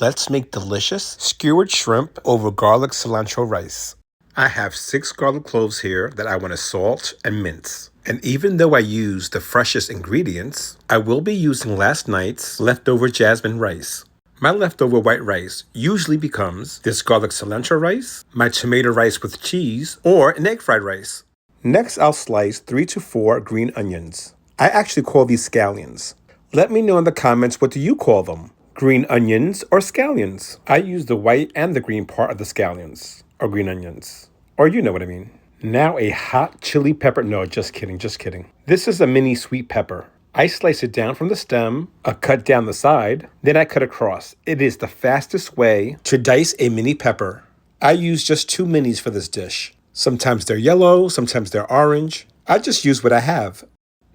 Let's make delicious skewered shrimp over garlic cilantro rice. I have 6 garlic cloves here that I want to salt and mince. And even though I use the freshest ingredients, I will be using last night's leftover jasmine rice. My leftover white rice usually becomes this garlic cilantro rice, my tomato rice with cheese, or an egg fried rice. Next, I'll slice 3 to 4 green onions. I actually call these scallions. Let me know in the comments, what do you call them? Green onions or scallions? I use the white and the green part of the scallions, or green onions. Or you know what I mean. Now a hot chili pepper. No, just kidding, just kidding. This is a mini sweet pepper. I slice it down from the stem, I cut down the side, then I cut across. It is the fastest way to dice a mini pepper. I use just 2 minis for this dish. Sometimes they're yellow, sometimes they're orange. I just use what I have.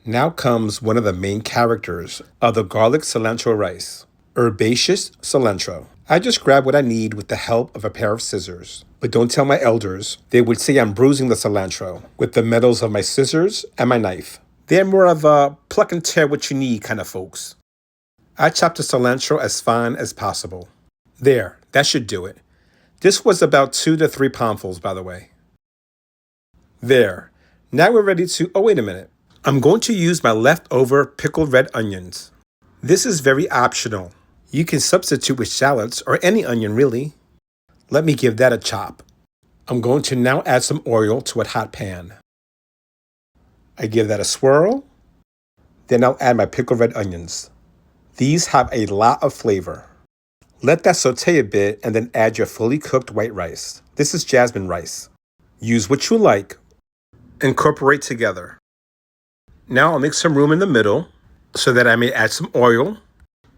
Now comes one of the main characters of the garlic cilantro rice, herbaceous cilantro. I just grab what I need with the help of a pair of scissors. But don't tell my elders. They would say I'm bruising the cilantro with the metals of my scissors and my knife. They're more of a pluck and tear what you need kind of folks. I chop the cilantro as fine as possible. There, that should do it. This was about 2 to 3 palmfuls, by the way. There. Now we're ready to, oh wait a minute. I'm going to use my leftover pickled red onions. This is very optional. You can substitute with shallots or any onion really. Let me give that a chop. I'm going to now add some oil to a hot pan. I give that a swirl. Then I'll add my pickled red onions. These have a lot of flavor. Let that saute a bit and then add your fully cooked white rice. This is jasmine rice. Use what you like. Incorporate together. Now I'll make some room in the middle so that I may add some oil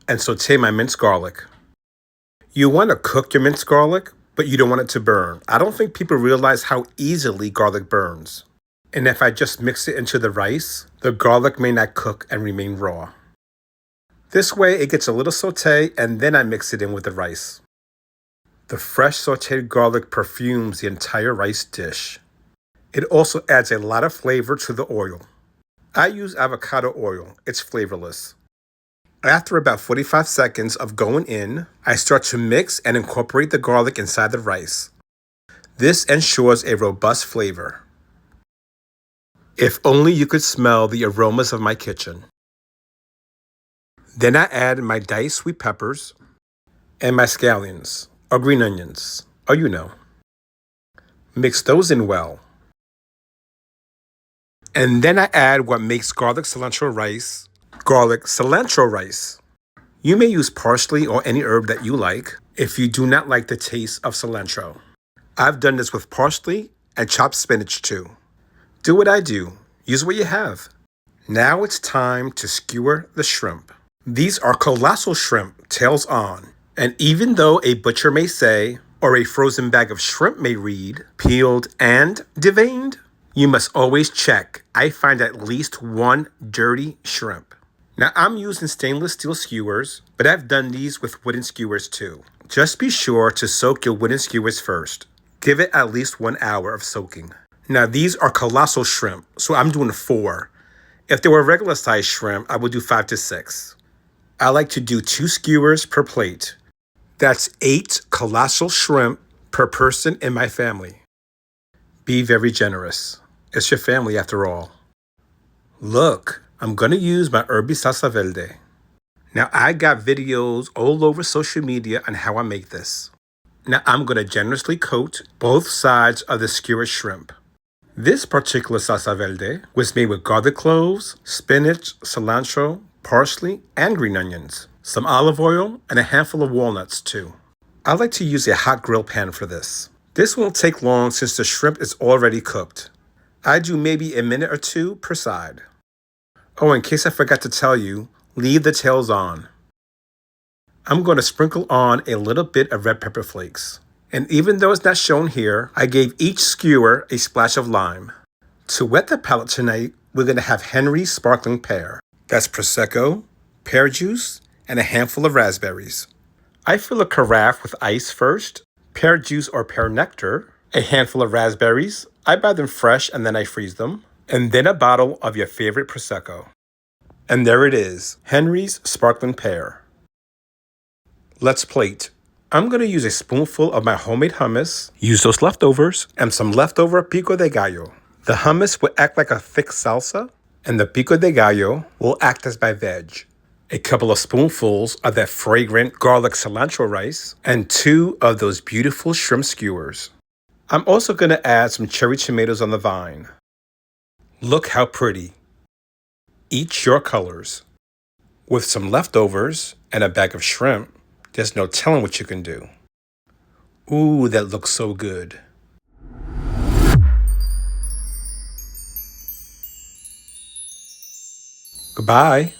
and saute my minced garlic. You want to cook your minced garlic, but you don't want it to burn. I don't think people realize how easily garlic burns. And if I just mix it into the rice, the garlic may not cook and remain raw. This way it gets a little saute and then I mix it in with the rice. The fresh sauteed garlic perfumes the entire rice dish. It also adds a lot of flavor to the oil. I use avocado oil. It's flavorless. After about 45 seconds of going in, I start to mix and incorporate the garlic inside the rice. This ensures a robust flavor. If only you could smell the aromas of my kitchen. Then I add my diced sweet peppers and my scallions, or green onions, or you know. Mix those in well. And then I add what makes garlic cilantro rice. You may use parsley or any herb that you like if you do not like the taste of cilantro. I've done this with parsley and chopped spinach too. Do what I do. Use what you have. Now it's time to skewer the shrimp. These are colossal shrimp, tails on. And even though a butcher may say, or a frozen bag of shrimp may read, peeled and deveined, you must always check. I find at least 1 dirty shrimp. Now I'm using stainless steel skewers, but I've done these with wooden skewers too. Just be sure to soak your wooden skewers first. Give it at least 1 hour of soaking. Now these are colossal shrimp, so I'm doing 4. If they were regular sized shrimp, I would do 5 to 6. I like to do 2 skewers per plate. That's 8 colossal shrimp per person in my family. Be very generous. It's your family after all. Look, I'm going to use my herby Salsa Verde. Now I got videos all over social media on how I make this. Now I'm going to generously coat both sides of the skewered shrimp. This particular Salsa Verde was made with garlic cloves, spinach, cilantro, parsley, and green onions, some olive oil, and a handful of walnuts too. I like to use a hot grill pan for this. This won't take long since the shrimp is already cooked. I do maybe a minute or 2 per side. Oh, in case I forgot to tell you, leave the tails on. I'm going to sprinkle on a little bit of red pepper flakes. And even though it's not shown here, I gave each skewer a splash of lime. To wet the palate tonight, we're going to have Henry's sparkling pear. That's Prosecco, pear juice, and a handful of raspberries. I fill a carafe with ice first, pear juice or pear nectar, a handful of raspberries. I buy them fresh and then I freeze them. And then a bottle of your favorite Prosecco. And there it is, Henry's sparkling pear. Let's plate. I'm going to use a spoonful of my homemade hummus, use those leftovers, and some leftover pico de gallo. The hummus will act like a thick salsa, and the pico de gallo will act as my veg. A couple of spoonfuls of that fragrant garlic cilantro rice, and 2 of those beautiful shrimp skewers. I'm also going to add some cherry tomatoes on the vine. Look how pretty. Eat your colors. With some leftovers and a bag of shrimp, there's no telling what you can do. Ooh, that looks so good. Goodbye.